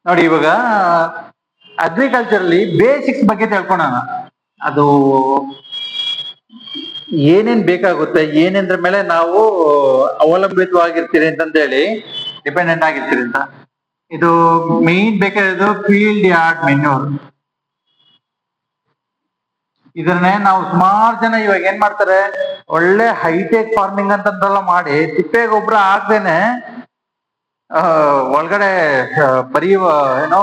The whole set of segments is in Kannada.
ನೋಡಿ ಇವಾಗ ಅಗ್ರಿಕಲ್ಚರ್ಲಿ ಬೇಸಿಕ್ಸ್ ಬಗ್ಗೆ ತಿಳ್ಕೊಳೋಣ. ಅದು ಏನೇನ್ ಬೇಕಾಗುತ್ತೆ, ಏನೇನ್ರ ಮೇಲೆ ನಾವು ಅವಲಂಬಿತವಾಗಿರ್ತೀರಿ ಅಂತಂದೇಳಿ, ಡಿಪೆಂಡೆಂಟ್ ಆಗಿರ್ತೀರಿ ಅಂತ. ಇದು ಮೇನ್ ಬೇಕಾಗಿರೋದು ಫೀಲ್ಡ್ ಯಾರ್ಡ್ ಮೆನ್ಯೂರ್. ಇದನ್ನೇ ನಾವು ಸುಮಾರು ಜನ ಇವಾಗ ಏನ್ ಮಾಡ್ತಾರೆ, ಒಳ್ಳೆ ಹೈಟೆಕ್ ಫಾರ್ಮಿಂಗ್ ಅಂತಂತೆಲ್ಲ ಮಾಡಿ ತಿಪ್ಪೆ ಗೊಬ್ಬರ ಹಾಕ್ದೇನೆ ಒಳಗಡೆ ಬರೀ ಏನೋ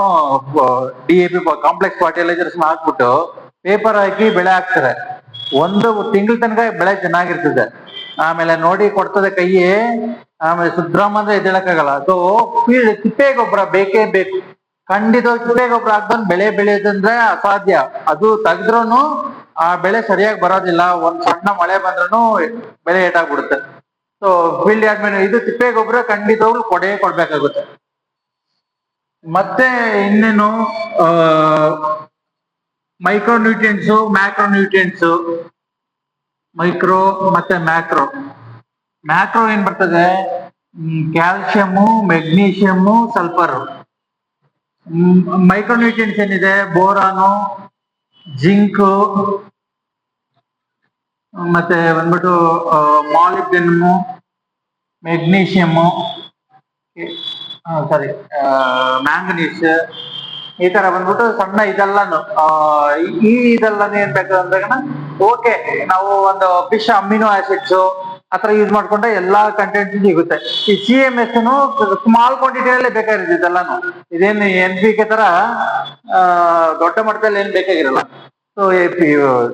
DAP ಕಾಂಪ್ಲೆಕ್ಸ್ ಫರ್ಟಿಲೈಸರ್ಸ್ ಹಾಕ್ಬಿಟ್ಟು ಪೇಪರ್ ಹಾಕಿ ಬೆಳೆ ಹಾಕ್ತಾರೆ. ಒಂದು ತಿಂಗಳ ತನಕ ಬೆಳೆ ಚೆನ್ನಾಗಿರ್ತದೆ, ಆಮೇಲೆ ನೋಡಿ ಕೊಡ್ತದೆ ಕೈ, ಆಮೇಲೆ ಸುಬ್ರಹ್ಮ ಅಂದ್ರೆ ಎದ್ದೇಳಕ್ಕಾಗಲ್ಲ. ಸೊ ತಿಪ್ಪೆ ಗೊಬ್ಬರ ಬೇಕೇ ಬೇಕು. ಖಂಡಿತವಾಗಿ ತಿಪ್ಪೆ ಗೊಬ್ಬರ ಹಾಕ್ದಂಗ್ ಬೆಳೆ ಬೆಳೆಯೋದಂದ್ರೆ ಅಸಾಧ್ಯ. ಅದು ತೆಗ್ದ್ರೂ ಆ ಬೆಳೆ ಸರಿಯಾಗಿ ಬರೋದಿಲ್ಲ, ಒಂದ್ ಸಣ್ಣ ಮಳೆ ಬಂದ್ರೂ ಬೆಳೆ ಏಟಾಗ್ಬಿಡುತ್ತೆ. ಸೊ ಫೀಲ್ಡ್ ಆದ್ಮೇಲೆ ಇದು ತಿಪ್ಪೆ ಗೊಬ್ಬರ ಖಂಡಿತವಾಗ್ಲು ಕೊಡ್ಬೇಕಾಗುತ್ತೆ. ಮತ್ತೆ ಇನ್ನೇನು micro nutrients, macro nutrients. Micro ಮತ್ತೆ ಮ್ಯಾಕ್ರೋ. ಮ್ಯಾಕ್ರೋ ಏನ್ ಬರ್ತದೆ, calcium, magnesium, sulphur. Micro nutrients ಏನಿದೆ, ಬೋರಾನು, ಜಿಂಕ್, ಮತ್ತೆ ಬಂದ್ಬಿಟ್ಟು ಮಾಲಿಬ್ಡೆನಮ್, ಮೆಗ್ನೀಷಿಯಮ್ಮು, ಸಾರಿ ಮ್ಯಾಂಗನೀಸ್, ಈ ತರ ಬಂದ್ಬಿಟ್ಟು ಸಣ್ಣ ಇದೆಲ್ಲಾನು ಇದೆಲ್ಲಾನು ಏನ್ ಬೇಕು ಅಂದಾಗ ಓಕೆ ನಾವು ಒಂದು ಫಿಶ್ ಅಮಿನೋ ಆಸಿಡ್ಸ್ ಆತರ ಯೂಸ್ ಮಾಡ್ಕೊಂಡ್ರೆ ಎಲ್ಲಾ ಕಂಟೆಂಟ್ ಸಿಗುತ್ತೆ. ಈ CMS ಸ್ಮಾಲ್ ಕ್ವಾಂಟಿಟಿಯಲ್ಲೇ ಬೇಕಾಗಿರೋದು ಇದೆಲ್ಲಾನು. ಇದೇನು NPK ತರ ದೊಡ್ಡ ಮಟ್ಟದಲ್ಲಿ ಏನ್ ಬೇಕಾಗಿರಲ್ಲ. ಸೊ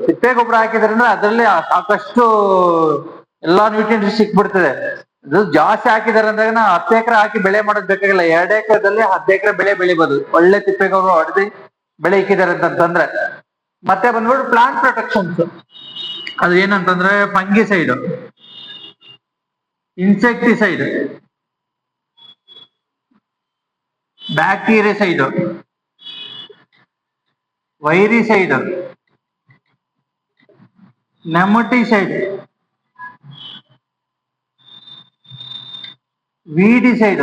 ತಿಪ್ಪೆ ಗೊಬ್ಬರ ಹಾಕಿದ್ರಿಂದ ಅದರಲ್ಲಿ ಸಾಕಷ್ಟು ಎಲ್ಲಾ ನ್ಯೂಟ್ರಿಯೆಂಟ್ಸ್ ಸಿಕ್ಬಿಡ್ತದೆ. ಇದು ಜಾಸ್ತಿ ಹಾಕಿದಾರೆ ಅಂದಾಗ 10 ಎಕರೆ ಹಾಕಿ ಬೆಳೆ ಮಾಡೋದ್ ಬೇಕಾಗಿಲ್ಲ, 2 ಎಕರೆದಲ್ಲಿ 10 ಎಕರೆ ಬೆಳೆ ಬೆಳಿಬಹುದು ಒಳ್ಳೆ ತಿಪ್ಪೆ ಗೊಬ್ಬರ ಹೊಡೆದು ಬೆಳೆ ಇಕ್ಕಿದ್ದಾರೆ ಅಂತಂದ್ರೆ. ಮತ್ತೆ ಬಂದ್ಬಿಟ್ಟು ಪ್ಲಾಂಟ್ ಪ್ರೊಟೆಕ್ಷನ್ಸ್. ಅದು ಏನಂತಂದ್ರೆ fungicide, insecticide, bactericide, viricide, nematicide, weedicide,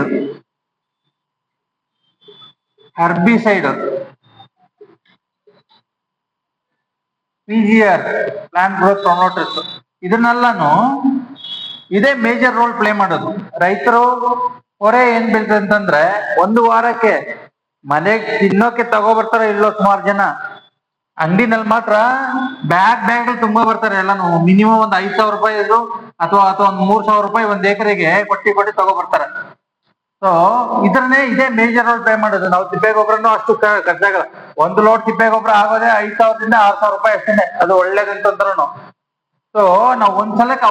herbicide, PGR plant growth promoters. ಇದನ್ನೆಲ್ಲಾನು ಇದೇ ಮೇಜರ್ ರೋಲ್ ಪ್ಲೇ ಮಾಡೋದು. ರೈತರು ಹೊರೆ ಏನ್ ಬೀಳ್ತದೆ ಅಂತಂದ್ರೆ, ಒಂದು ವಾರಕ್ಕೆ ಮನೆಗೆ ತಿನ್ನೋಕೆ ತಗೋ ಬರ್ತಾರ ಇಲ್ಲೋ ಸುಮಾರು ಜನ, ಅಂಗಡಿನಲ್ಲಿ ಮಾತ್ರ ಬ್ಯಾಗ್ ತುಂಬಾ ಬರ್ತಾರೆ ಎಲ್ಲಾನು. ಮಿನಿಮಮ್ ಒಂದ್ 5,000 ರೂಪಾಯಿ ಅಥವಾ ಒಂದ್ 3,000 ರೂಪಾಯಿ ಒಂದ್ ಎಕರೆಗೆ ಕೊಟ್ಟಿ ತಗೋ ಬರ್ತಾರೆ. ಸೊ ಇದೇ ಮೇಜರ್ ರೋಲ್ ಪ್ಲೇ ಮಾಡೋದು. ನಾವು ತಿಪ್ಪೆ ಗೊಬ್ಬರನು ಅಷ್ಟು ಖರ್ಚಾಗಲ್ಲ. ಒಂದು ಲೋಡ್ ತಿಪ್ಪೆ ಗೊಬ್ಬರ ಆಗೋದೇ 5,000ದಿಂದ 6,000 ರೂಪಾಯಿ ಅಷ್ಟೇನೆ, ಅದು ಒಳ್ಳೇದಂತಂದ್ರೂ. ಸೊ ನಾವು ಒಂದ್ಸಲಕ್ಕೆ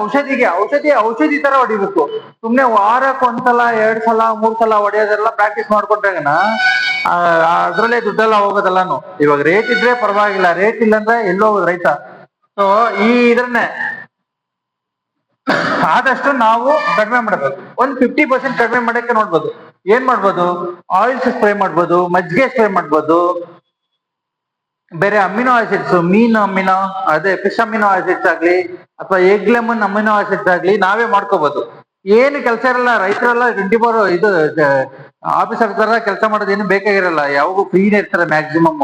ಔಷಧಿ ತರ ಹೊಡಿಬೇಕು. ಸುಮ್ನೆ ವಾರಕ್ಕೆ ಒಂದ್ಸಲ 2 ಸಲ 3 ಸಲ ಹೊಡೆಯೋದೆಲ್ಲ ಪ್ರಾಕ್ಟೀಸ್ ಮಾಡ್ಕೊಂಡ್ರಾಗನ ಅದ್ರಲ್ಲೇ ದುಡ್ಡೆಲ್ಲ ಹೋಗೋದಲ್ಲಾನು. ಇವಾಗ ರೇಟ್ ಇದ್ರೆ ಪರವಾಗಿಲ್ಲ, ರೇಟ್ ಇಲ್ಲ ಅಂದ್ರೆ ಎಲ್ಲೋ ರೈತ. ಸೊ ಇದನ್ನೇ ಆದಷ್ಟು ನಾವು ಕಡಿಮೆ ಮಾಡಬೇಕು. ಒಂದು 50% ಕಡಿಮೆ ಮಾಡಕ್ಕೆ ನೋಡ್ಬೋದು. ಏನ್ ಮಾಡ್ಬೋದು, ಆಯಿಲ್ಸ್ ಸ್ಪ್ರೇ ಮಾಡ್ಬೋದು, ಮಜ್ಜಿಗೆ ಸ್ಪ್ರೇ ಮಾಡ್ಬೋದು, ಬೇರೆ amino acids, fish amino acids ಆಗ್ಲಿ ಅಥವಾ ಎಗ್ ಲೆಮನ್ ಅಮಿನೋ ಆಸಿಡ್ಸ್ ಆಗ್ಲಿ ನಾವೇ ಮಾಡ್ಕೋಬಹುದು. ಏನು ಕೆಲಸ ಇರಲ್ಲ, ರೈತರೆಲ್ಲ 24 ಇದು ಆಫೀಸರ್ ತರ ಕೆಲಸ ಮಾಡೋದು ಏನು ಬೇಕಾಗಿರಲ್ಲ. ಯಾವಾಗೂ ಫ್ರೀನೇ ಇರ್ತಾರೆ ಮ್ಯಾಕ್ಸಿಮಮ್.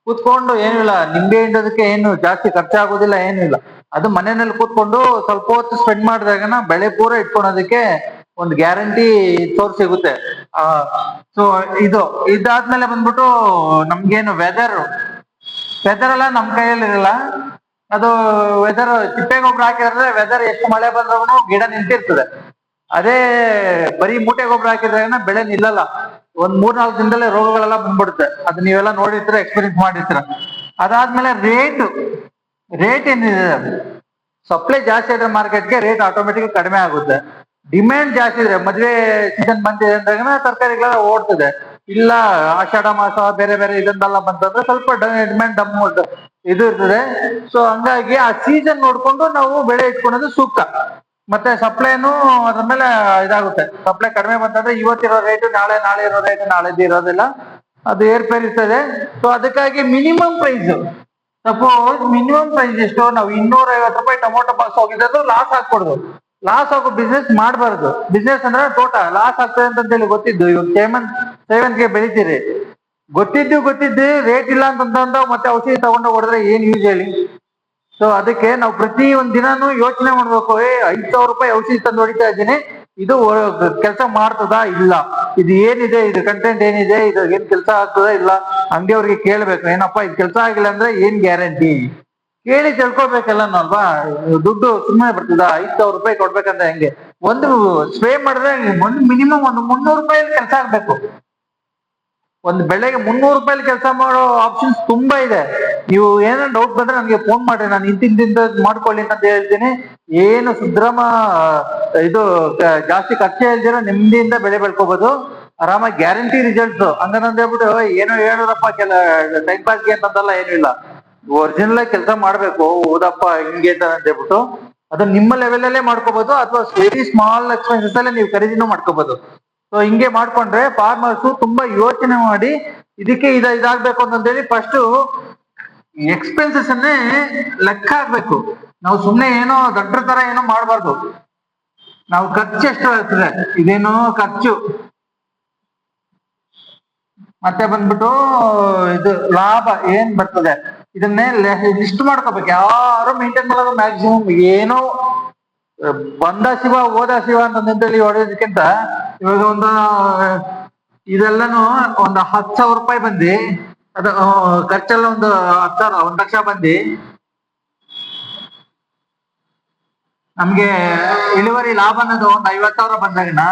ಕೂತ್ಕೊಂಡು ಏನಿಲ್ಲ, ನಿಂಬೆ ಹಿಂಡೋದಕ್ಕೆ ಏನು ಜಾಸ್ತಿ ಖರ್ಚಾಗೋದಿಲ್ಲ, ಏನು ಇಲ್ಲ. ಅದು ಮನೆಯಲ್ಲಿ ಕೂತ್ಕೊಂಡು ಸ್ವಲ್ಪ ಹೊತ್ತು ಸ್ಪೆಂಡ್ ಮಾಡಿದಾಗನ ಬೆಳೆ ಪೂರ ಇಟ್ಕೊಳೋದಕ್ಕೆ ಒಂದು ಗ್ಯಾರಂಟಿ ಸೋರ್ಸ್ ಸಿಗುತ್ತೆ. ಸೊ ಇದಾದ್ಮೇಲೆ ಬಂದ್ಬಿಟ್ಟು ನಮ್ಗೇನು ವೆದರ್ ಎಲ್ಲ ನಮ್ ಕೈಯಲ್ಲಿ ಇರಲ್ಲ. ಅದು ವೆದರ್ ತಿಪ್ಪೆ ಗೊಬ್ಬರ ಹಾಕಿದ್ರೆ ವೆದರ್ ಎಷ್ಟು ಮಳೆ ಬಂದ್ರೂ ಗಿಡ ನಿಂತಿರ್ತದೆ. ಅದೇ ಬರೀ ಮೂಟೆ ಗೊಬ್ಬರ ಹಾಕಿದ್ರೆ ಬೆಳೆ ನಿಲ್ಲಲ್ಲ. ಒಂದ್ 3-4 ದಿನದಲ್ಲೇ ರೋಗಗಳೆಲ್ಲ ಬಂದ್ಬಿಡುತ್ತೆ. ಅದು ನೀವೆಲ್ಲ ನೋಡಿರ್ತೀರ, ಎಕ್ಸ್ಪೀರಿಯನ್ಸ್ ಮಾಡಿರ್ತೀರ. ಅದಾದ್ಮೇಲೆ ರೇಟ್ ಏನಿದೆ, ಸಪ್ಲೈ ಜಾಸ್ತಿ ಇದ್ರೆ ಮಾರ್ಕೆಟ್ಗೆ ರೇಟ್ ಆಟೋಮೆಟಿಕ್ ಕಡಿಮೆ ಆಗುತ್ತೆ. ಡಿಮ್ಯಾಂಡ್ ಜಾಸ್ತಿ ಇದ್ರೆ, ಮದ್ವೆ ಸೀಸನ್ ಬಂದಿದೆ ಅಂದಾಗ ತರಕಾರಿಗಳೆಲ್ಲ ಓಡ್ತದೆ. ಇಲ್ಲ ಆಷಾಢ ಮಾಸ ಬೇರೆ ಇದನ್ನೆಲ್ಲ ಬಂತಂದ್ರೆ ಸ್ವಲ್ಪ ಡಿಮ್ಯಾಂಡ್ ಇದು ಇರ್ತದೆ. ಸೊ ಹಂಗಾಗಿ ಆ ಸೀಸನ್ ನೋಡ್ಕೊಂಡು ನಾವು ಬೆಳೆ ಇಟ್ಕೊಳೋದು ಸೂಕ್ತ. ಮತ್ತೆ ಸಪ್ಲೈನು ಅದ್ರ ಮೇಲೆ ಇದಾಗುತ್ತೆ. ಸಪ್ಲೈ ಕಡಿಮೆ ಬಂತಂದ್ರೆ ಇವತ್ತಿರೋ ರೇಟ್ ನಾಳೆ ಇರೋ ರೇಟ್ ನಾಳೆದ್ದು ಇರೋದಿಲ್ಲ, ಅದು ಏರ್ಪೇರ್ ಇರ್ತದೆ. ಸೊ ಅದಕ್ಕಾಗಿ minimum price, suppose minimum price ಎಷ್ಟು, ನಾವು 250 ರೂಪಾಯಿ ಟೊಮೊಟೊ ಬಾಕ್ಸ್ ಹೋಗಿದ್ದು ಲಾಸ್ ಹಾಕ್ಕೊಡ್ದು. ಲಾಸ್ ಆಗೋ ಬಿಸ್ನೆಸ್ ಮಾಡಬಾರ್ದು. ಬಿಸ್ನೆಸ್ ಅಂದ್ರೆ ತೋಟ ಲಾಸ್ ಆಗ್ತದೆ ಅಂತ ಹೇಳಿ ಗೊತ್ತಿದ್ದು. ಇವಾಗ ಸೇವಂತಿಗೆ ಬೆಳಿತೀರಿ, ಗೊತ್ತಿದ್ದು ರೇಟ್ ಇಲ್ಲ ಅಂತಂದ ಮತ್ತೆ ಔಷಧಿ ತಗೊಂಡು ಹೊಡೆದ್ರೆ ಏನ್ ಯೂಸ್ ಹೇಳಿ. ಸೊ ಅದಕ್ಕೆ ನಾವು ಪ್ರತಿ ಒಂದ್ ದಿನಾನು ಯೋಚನೆ ಮಾಡ್ಬೇಕು, 5,000 ರೂಪಾಯಿ ಔಷಧಿ ತಂದು ಹೊಡಿತಾ ಇದ್ದೀನಿ, ಇದು ಕೆಲಸ ಮಾಡ್ತದಾ ಇಲ್ಲ, ಇದು ಏನಿದೆ, ಇದು ಕಂಟೆಂಟ್ ಏನಿದೆ, ಇದು ಏನ್ ಕೆಲಸ ಆಗ್ತದ ಇಲ್ಲ, ಅಂಗಡಿಯವ್ರಿಗೆ ಕೇಳ್ಬೇಕು, ಏನಪ್ಪಾ ಇದು ಕೆಲಸ ಆಗಿಲ್ಲ ಅಂದ್ರೆ ಏನ್ ಗ್ಯಾರಂಟಿ ಕೇಳಿ ತಿಳ್ಕೊಬೇಕಲ್ಲ ಅಲ್ವಾ. ದುಡ್ಡು ಸುಮ್ಮನೆ ಬರ್ತದ, 5,000 ರೂಪಾಯಿ ಕೊಡ್ಬೇಕಂದ್ರೆ ಹೆಂಗೆ. ಒಂದು ಸ್ಪ್ರೇ ಮಾಡಿದ್ರೆ ಒಂದು ಮಿನಿಮಮ್ ಒಂದು 300 ರೂಪಾಯಿ ಕೆಲಸ ಆಗ್ಬೇಕು. ಒಂದು ಬೆಳೆಗೆ 300 ರೂಪಾಯಿ ಕೆಲಸ ಮಾಡೋ ಆಪ್ಷನ್ಸ್ ತುಂಬಾ ಇದೆ. ನೀವು ಏನೋ ಡೌಟ್ ಬಂದ್ರೆ ನನಗೆ ಫೋನ್ ಮಾಡ್ರಿ, ನಾನು ಇಂತಿಂತ ಮಾಡ್ಕೊಳ್ಳಿ ಅಂತ ಹೇಳ್ತೀನಿ. ಏನು ಸುಧ್ರಮ ಇದು ಜಾಸ್ತಿ ಖರ್ಚು ಹೇಳ್ತೀರ, ನೆಮ್ಮದಿಯಿಂದ ಬೆಳೆ ಬೆಳ್ಕೋಬಹುದು, ಆರಾಮಾಗಿ ಗ್ಯಾರಂಟಿ ರಿಸಲ್ಟ್ಸ್. ಹಂಗಂತ ಹೇಳ್ಬಿಟ್ಟು ಏನೋ ಹೇಳೋದಪ್ಪ ಕೆಲ ಟೈಮ್ ಪಾಸ್ಗೆ ಅಂತಲ್ಲ, ಏನೂ ಇಲ್ಲ. ಒರಿಜಿನಲ್ ಕೆಲಸ ಮಾಡ್ಬೇಕು, ಓದಪ್ಪ ಹಿಂಗೆ ಅಂತ ಹೇಳ್ಬಿಟ್ಟು ಅದು ನಿಮ್ಮ ಲೆವೆಲ್ ಅಲ್ಲೇ ಮಾಡ್ಕೋಬಹುದು, ಅಥವಾ ವೆರಿ ಸ್ಮಾಲ್ ಎಕ್ಸ್ಪೆನ್ಸಸ್ ಅಲ್ಲೇ ನೀವು ಖರೀದಿನೂ ಮಾಡ್ಕೋಬಹುದು. ಸೊ ಹಿಂಗೆ ಮಾಡ್ಕೊಂಡ್ರೆ ಫಾರ್ಮರ್ಸ್ ತುಂಬಾ ಯೋಚನೆ ಮಾಡಿ ಇದಕ್ಕೆ ಇದಾಗ್ಬೇಕು ಅಂತಂದೇಳಿ ಫಸ್ಟ್ ಎಕ್ಸ್ಪೆನ್ಸಸ್ ಅನ್ನೇ ಲೆಕ್ಕ ಹಾಕ್ಬೇಕು. ನಾವು ಸುಮ್ನೆ ಏನೋ ದೊಡ್ಡ ತರ ಏನೋ ಮಾಡಬಾರ್ದು. ನಾವು ಖರ್ಚು ಎಷ್ಟು ಆಗ್ತದೆ, ಇದೇನೋ ಖರ್ಚು, ಮತ್ತೆ ಬಂದ್ಬಿಟ್ಟು ಇದು ಲಾಭ ಏನ್ ಬರ್ತದೆ, ಇದನ್ನೇ ಲಿಸ್ಟ್ ಮಾಡ್ಕೋಬೇಕು. ಯಾರು ಮೇಂಟೈನ್ ಮಾಡೋದು ಮ್ಯಾಕ್ಸಿಮಮ್ ಏನೋ ಬಂದ ಶಿವ ಹೋದ ಶಿವ ಅಂತಂದೇಳಿ ಹೊಡೆಯೋದಕ್ಕಿಂತ ಇವಾಗ ಇದೆಲ್ಲಾನು ಒಂದು 10,000 ರೂಪಾಯಿ ಬಂದಿ, ಅದ ಖರ್ಚೆಲ್ಲ ಒಂದು 10,000 1 ಲಕ್ಷ ಬಂದಿ, ನಮ್ಗೆ ಇಳುವರಿ ಲಾಭ ಅನ್ನೋದು ಒಂದು 50,000 ಬಂದಾಗನ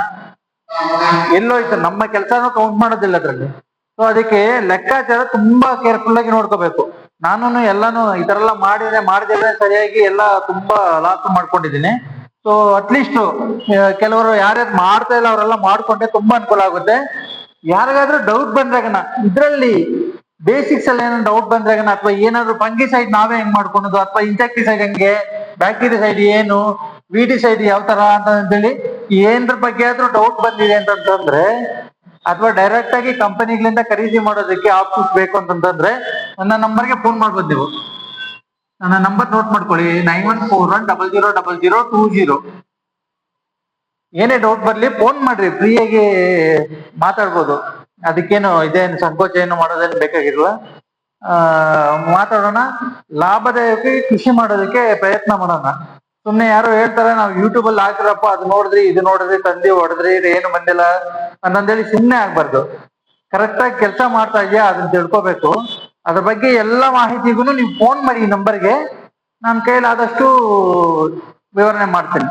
ಎಲ್ಲೋಯ್ತು, ನಮ್ಮ ಕೆಲಸನೂ ಕೌಂಟ್ ಮಾಡೋದಿಲ್ಲ ಅದ್ರಲ್ಲಿ. ಸೊ ಅದಕ್ಕೆ ಲೆಕ್ಕಾಚಾರ ತುಂಬಾ ಕೇರ್ಫುಲ್ ಆಗಿ ನೋಡ್ಕೋಬೇಕು. ನಾನು ಎಲ್ಲಾನು ಈ ತರ ಎಲ್ಲ ಮಾಡಿದ್ರೆ ಸರಿಯಾಗಿ ಎಲ್ಲ ತುಂಬಾ ಲಾಸ್ ಮಾಡ್ಕೊಂಡಿದ್ದೀನಿ. ಸೊ ಅಟ್ಲೀಸ್ಟ್ ಕೆಲವರು ಯಾರ್ಯಾರು ಮಾಡ್ತಾ ಇಲ್ಲ ಅವರೆಲ್ಲ ಮಾಡ್ಕೊಂಡ್ರೆ ತುಂಬಾ ಅನುಕೂಲ ಆಗುತ್ತೆ. ಯಾರಿಗಾದ್ರೂ ಡೌಟ್ ಬಂದ್ರಾಗನ ಇದ್ರಲ್ಲಿ ಬೇಸಿಕ್ಸ್ ಅಲ್ಲಿ ಏನಾದ್ರು ಡೌಟ್ ಬಂದ್ರಾಗನ, ಅಥವಾ ಏನಾದ್ರು ಫಂಗಿಸೈಡ್ ನಾವೇ ಹೆಂಗ್ ಮಾಡ್ಕೊಳೋದು, ಅಥವಾ ಇನ್ಸೆಕ್ಟಿಸೈಡ್ ಹೆಂಗೆ, ಬ್ಯಾಕ್ಟೀರಿಯಸೈಡ್ ಏನು, ವಿಟಿಸೈಡ್ ಯಾವ ತರ ಅಂತೇಳಿ ಏನ್ರ ಬಗ್ಗೆ ಆದ್ರೂ ಡೌಟ್ ಬಂದಿದೆ ಅಂತಂದ್ರೆ, ಅಥವಾ ಡೈರೆಕ್ಟ್ ಆಗಿ ಕಂಪನಿಗಳಿಂದ ಖರೀದಿ ಮಾಡೋದಕ್ಕೆ ಆಪ್ಷನ್ಸ್ ಬೇಕು ಅಂತಂದ್ರೆ ನನ್ನ ನಂಬರ್ಗೆ ಫೋನ್ ಮಾಡ್ಬೋದು ನೀವು. ನನ್ನ ನಂಬರ್ ನೋಟ್ ಮಾಡ್ಕೊಳ್ಳಿ, 9141000020. ಏನೇ ಡೌಟ್ ಬರ್ಲಿ ಫೋನ್ ಮಾಡ್ರಿ, ಫ್ರೀಯಾಗಿ ಮಾತಾಡ್ಬೋದು. ಅದಕ್ಕೇನು ಇದೇನು ಸಂಕೋಚ ಏನು ಮಾಡೋದೇನು ಬೇಕಾಗಿರಲ್ಲ. ಮಾತಾಡೋಣ, ಲಾಭದಾಯಕ ಕೃಷಿ ಮಾಡೋದಕ್ಕೆ ಪ್ರಯತ್ನ ಮಾಡೋಣ. ಸುಮ್ನೆ ಯಾರೋ ಹೇಳ್ತಾರೆ ನಾವು ಯೂಟ್ಯೂಬ್ ಅಲ್ಲಿ ಹಾಕಿರಪ್ಪ, ಅದು ನೋಡಿದ್ರಿ ಇದು ನೋಡಿದ್ರಿ ತಂದಿ ಹೊಡೆದ್ರಿ ಏನು ಬಂದಿಲ್ಲ ಅಂತಂದೇಳಿ ಸುಮ್ನೆ ಆಗ್ಬಾರ್ದು. ಕರೆಕ್ಟ್ ಆಗಿ ಕೆಲಸ ಮಾಡ್ತಾ ಇದೆಯಾ ಅದನ್ನ ತಿಳ್ಕೊಬೇಕು. ಅದ್ರ ಬಗ್ಗೆ ಎಲ್ಲ ಮಾಹಿತಿಗೂ ನೀವು ಫೋನ್ ಮಾಡಿ ಈ ನಂಬರ್ಗೆ, ನಾನು ಕೈಲಾದಷ್ಟು ವಿವರಣೆ ಮಾಡ್ತೀನಿ.